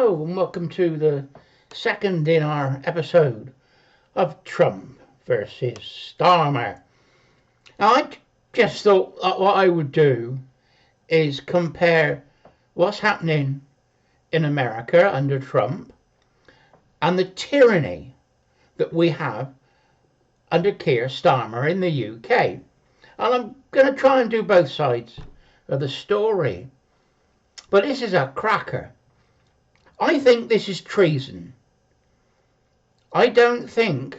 Hello and welcome to the second in our episode of Trump versus Starmer. Now I just thought that what I would do is compare what's happening in America under Trump and the tyranny that we have under Keir Starmer in the UK. And I'm going to try and do both sides of the story. But this is a cracker. I think this is treason. I don't think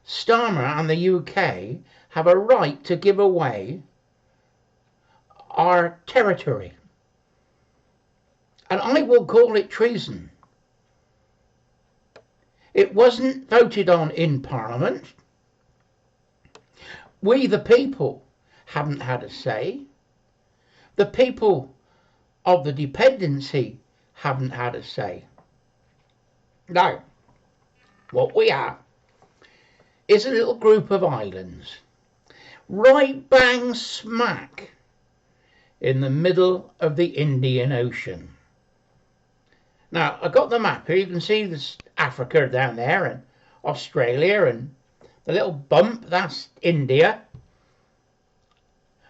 Starmer and the UK have a right to give away our territory. And I will call it treason. It wasn't voted on in Parliament. We, the people, haven't had a say. The people of the dependency haven't had a say. Now, what we have is a little group of islands right bang smack in the middle of the Indian Ocean. Now, I've got the map here. You can see there's Africa down there and Australia, and the little bump, that's India.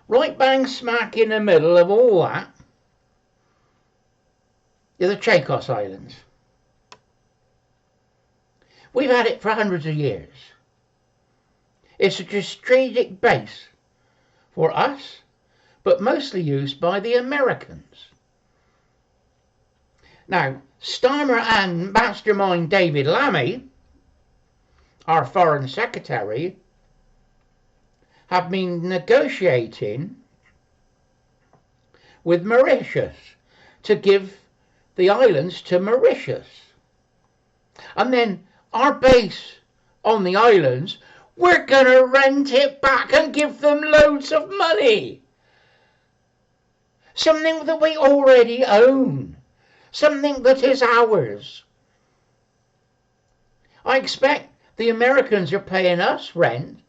Right bang smack in the middle of all that are the Chagos Islands. We've had it for hundreds of years. It's a strategic base for us, but mostly used by the Americans. Now, Starmer and Mastermind David Lammy, our Foreign Secretary, have been negotiating with Mauritius to give the islands to Mauritius. And then our base on the islands, we're going to rent it back and give them loads of money. Something that we already own. Something that is ours. I expect the Americans are paying us rent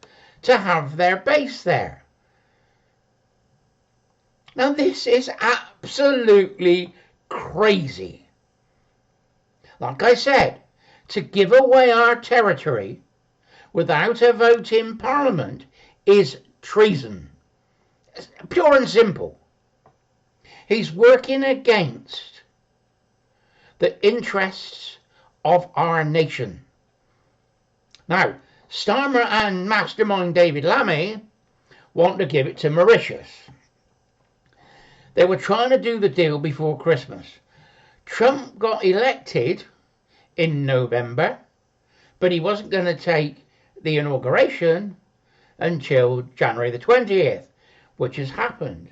to have their base there. Now this is absolutely crazy. Like I said, to give away our territory without a vote in Parliament is treason. Pure and simple. He's working against the interests of our nation. Now, Starmer and Mastermind David Lammy want to give it to Mauritius. They were trying to do the deal before Christmas. Trump got elected in November, but he wasn't going to take the inauguration until January the 20th, which has happened.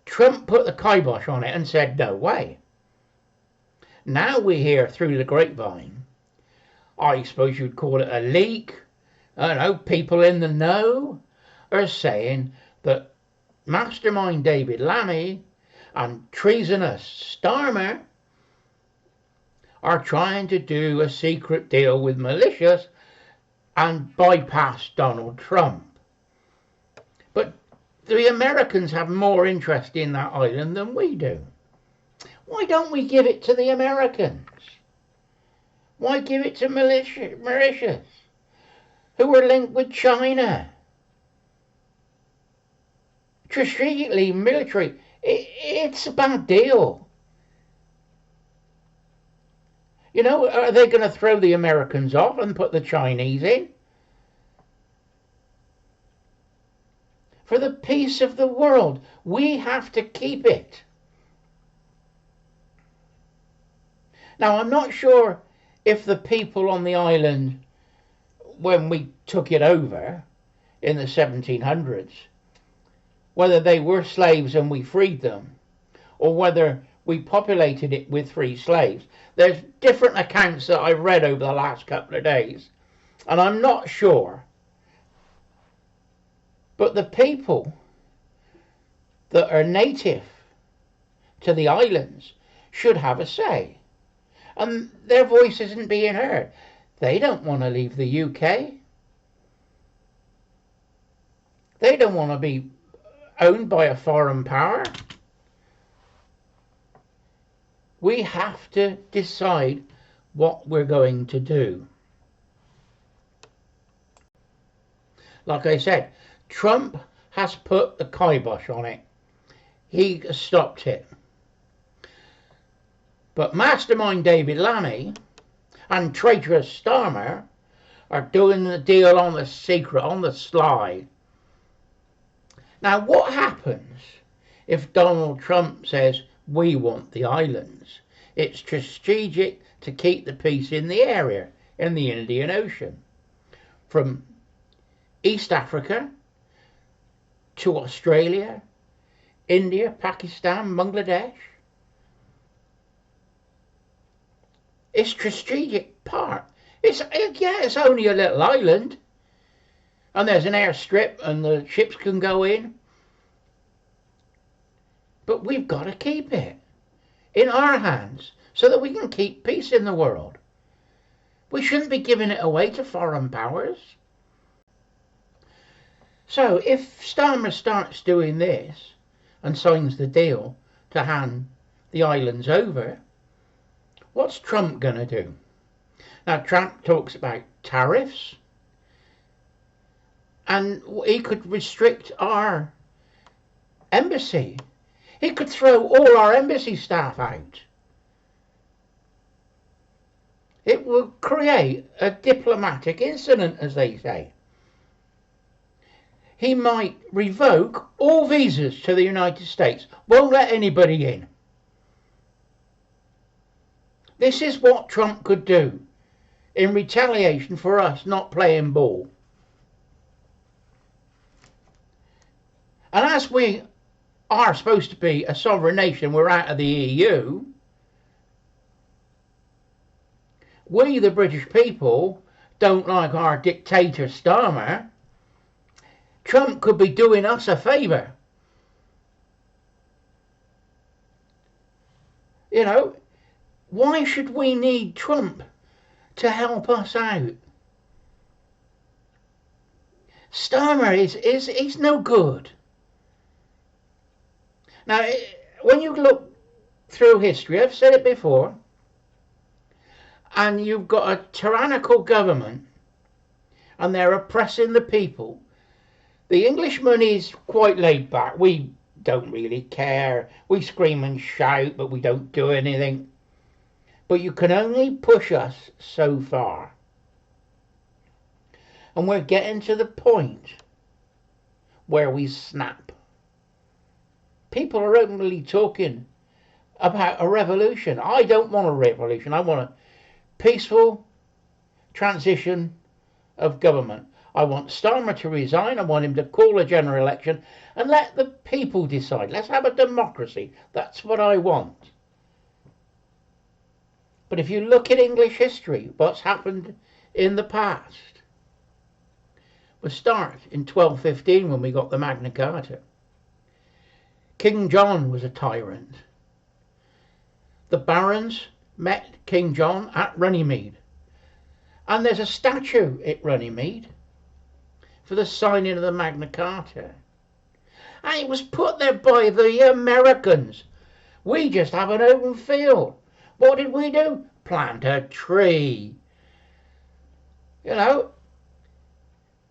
Trump put the kibosh on it and said, no way. Now we hear through the grapevine, I suppose you'd call it a leak, I don't know, people in the know are saying that Mastermind David Lammy and treasonous Starmer are trying to do a secret deal with Mauritius and bypass Donald Trump. But the Americans have more interest in that island than we do. Why don't we give it to the Americans? Why give it to Mauritius, who are linked with China? Strategically, military, it's a bad deal. You know, are they going to throw the Americans off and put the Chinese in? For the peace of the world, we have to keep it. Now, I'm not sure if the people on the island, when we took it over in the 1700s, whether they were slaves and we freed them, or whether we populated it with free slaves. There's different accounts that I've read over the last couple of days, and I'm not sure. But the people that are native to the islands should have a say, and their voice isn't being heard. They don't want to leave the UK. They don't want to be owned by a foreign power. We have to decide what we're going to do. Like I said, Trump has put the kibosh on it. He stopped it. But Mastermind David Lammy and traitorous Starmer are doing the deal on the secret, on the sly. Now, what happens if Donald Trump says, we want the islands? It's strategic to keep the peace in the area, in the Indian Ocean. From East Africa to Australia, India, Pakistan, Bangladesh. It's strategic part. It's only a little island. And there's an airstrip and the ships can go in. But we've got to keep it in our hands so that we can keep peace in the world. We shouldn't be giving it away to foreign powers. So if Starmer starts doing this and signs the deal to hand the islands over, what's Trump going to do? Now, Trump talks about tariffs, and he could restrict our embassy. He could throw all our embassy staff out. It will create a diplomatic incident, as they say. He might revoke all visas to the United States, won't let anybody in. This is what Trump could do in retaliation for us not playing ball. And as we are supposed to be a sovereign nation, we're out of the EU, we, the British people, don't like our dictator Starmer. Trump could be doing us a favour. You know, why should we need Trump to help us out? Starmer is no good. Now, when you look through history, I've said it before, and you've got a tyrannical government and they're oppressing the people, the Englishman is quite laid back. We don't really care. We scream and shout, but we don't do anything. But you can only push us so far. And we're getting to the point where we snap. People are openly talking about a revolution. I don't want a revolution. I want a peaceful transition of government. I want Starmer to resign. I want him to call a general election and let the people decide. Let's have a democracy. That's what I want. But if you look at English history, what's happened in the past, we'll start in 1215 when we got the Magna Carta. King John was a tyrant. The barons met King John at Runnymede. And there's a statue at Runnymede for the signing of the Magna Carta. And it was put there by the Americans. We just have an open field. What did we do? Plant a tree. You know,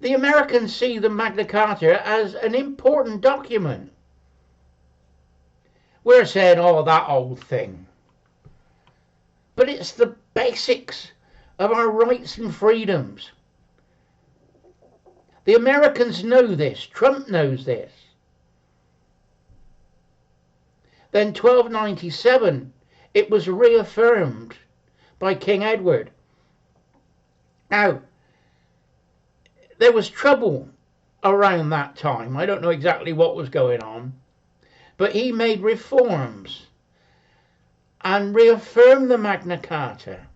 the Americans see the Magna Carta as an important document. We're saying, oh, that old thing. But it's the basics of our rights and freedoms. The Americans know this. Trump knows this. Then 1297, it was reaffirmed by King Edward. Now, there was trouble around that time. I don't know exactly what was going on. But he made reforms and reaffirmed the Magna Carta.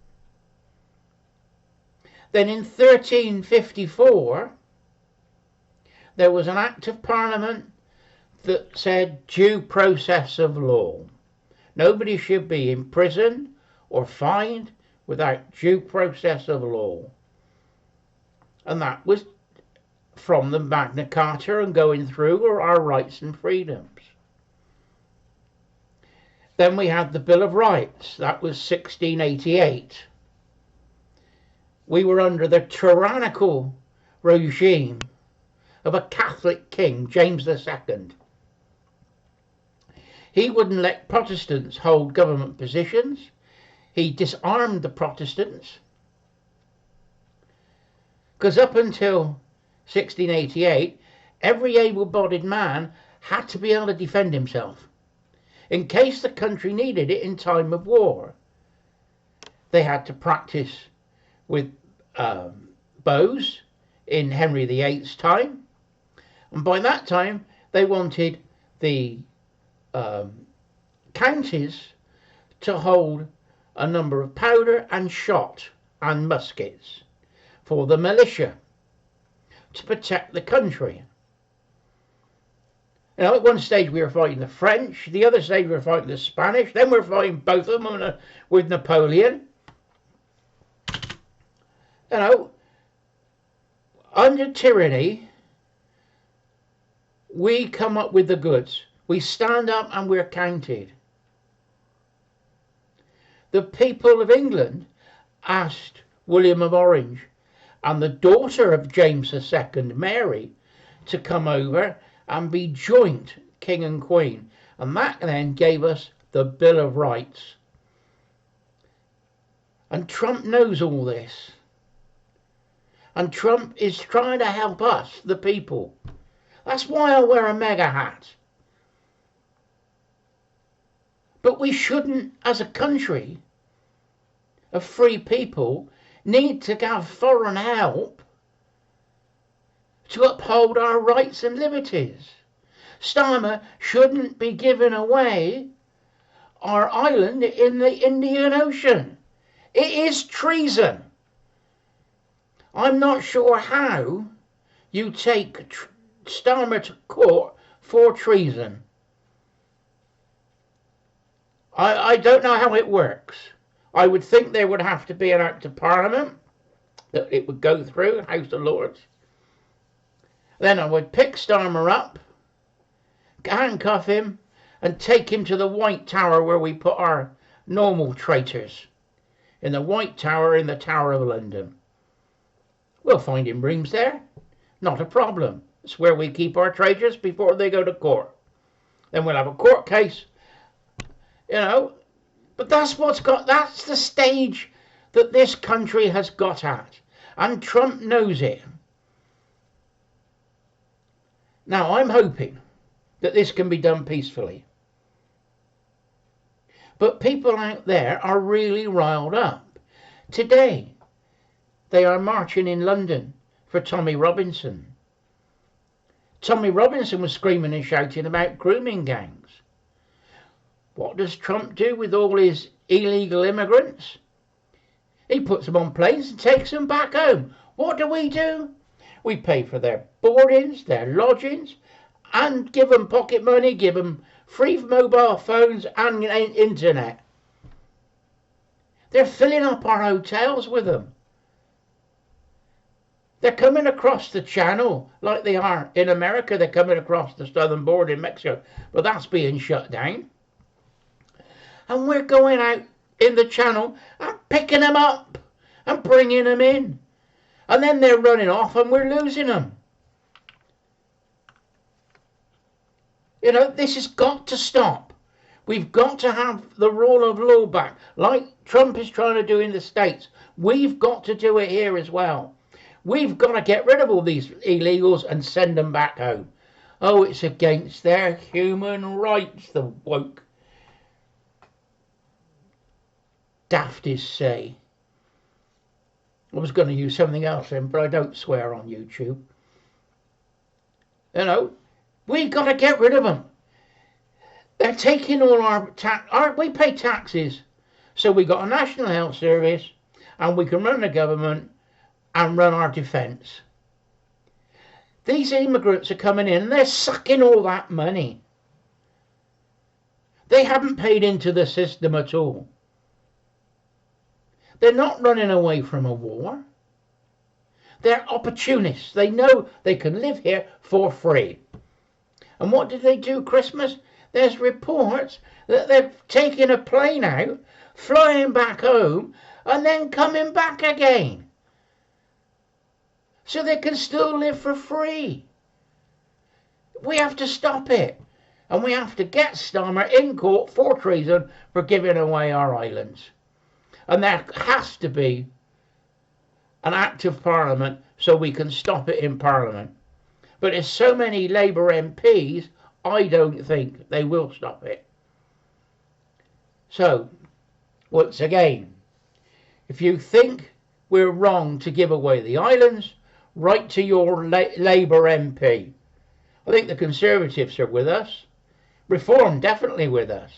Then in 1354, there was an Act of Parliament that said due process of law. Nobody should be imprisoned or fined without due process of law. And that was from the Magna Carta and going through our rights and freedoms. Then we had the Bill of Rights. That was 1688. We were under the tyrannical regime of a Catholic king, James II. He wouldn't let Protestants hold government positions. He disarmed the Protestants. Because up until 1688, every able-bodied man had to be able to defend himself in case the country needed it in time of war. They had to practice with bows in Henry VIII's time, and by that time they wanted the counties to hold a number of powder and shot and muskets for the militia to protect the country. You know, at one stage we were fighting the French, the other stage we were fighting the Spanish, then we were fighting both of them with Napoleon. You know, under tyranny, we come up with the goods. We stand up and we're counted. The people of England asked William of Orange and the daughter of James II, Mary, to come over and be joint king and queen. And that then gave us the Bill of Rights. And Trump knows all this. And Trump is trying to help us, the people. That's why I wear a mega hat. But we shouldn't, as a country of free people, need to have foreign help to uphold our rights and liberties. Starmer shouldn't be giving away our island in the Indian Ocean. It is treason. I'm not sure how you take Starmer to court for treason. I don't know how it works. I would think there would have to be an Act of Parliament that it would go through, House of Lords. Then I would pick Starmer up, handcuff him, and take him to the White Tower where we put our normal traitors. In the White Tower in the Tower of London. We'll find him rooms there. Not a problem. It's where we keep our traitors before they go to court. Then we'll have a court case. You know, but that's the stage that this country has got at. And Trump knows it. Now, I'm hoping that this can be done peacefully. But people out there are really riled up. Today, they are marching in London for Tommy Robinson. Tommy Robinson was screaming and shouting about grooming gangs. What does Trump do with all his illegal immigrants? He puts them on planes and takes them back home. What do? We pay for their boardings, their lodgings, and give them pocket money, give them free mobile phones and internet. They're filling up our hotels with them. They're coming across the channel like they are in America. They're coming across the southern border in Mexico, but that's being shut down. And we're going out in the channel and picking them up and bringing them in. And then they're running off and we're losing them. You know, this has got to stop. We've got to have the rule of law back, like Trump is trying to do in the States. We've got to do it here as well. We've got to get rid of all these illegals and send them back home. Oh, it's against their human rights, the woke dafties say. I was going to use something else then, but I don't swear on YouTube. You know, we've got to get rid of them. They're taking all our tax. We pay taxes, so we got a national health service, and we can run the government and run our defence. These immigrants are coming in and they're sucking all that money. They haven't paid into the system at all. They're not running away from a war. They're opportunists. They know they can live here for free. And what did they do Christmas? there's reports that they're taking a plane out, flying back home, and then coming back again. So they can still live for free. We have to stop it. And we have to get Starmer in court for treason for giving away our islands. And there has to be an act of Parliament so we can stop it in Parliament. But there's so many Labour MPs, I don't think they will stop it. So, once again, if you think we're wrong to give away the islands, write to your Labour MP. I think the Conservatives are with us. Reform definitely with us.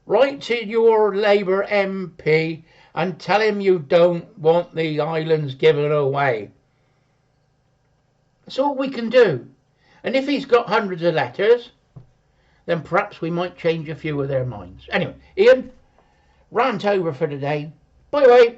Write to your Labour MP and tell him you don't want the islands given away. That's all we can do. And if he's got hundreds of letters, then perhaps we might change a few of their minds. Anyway, Ian, rant over for today. Bye bye.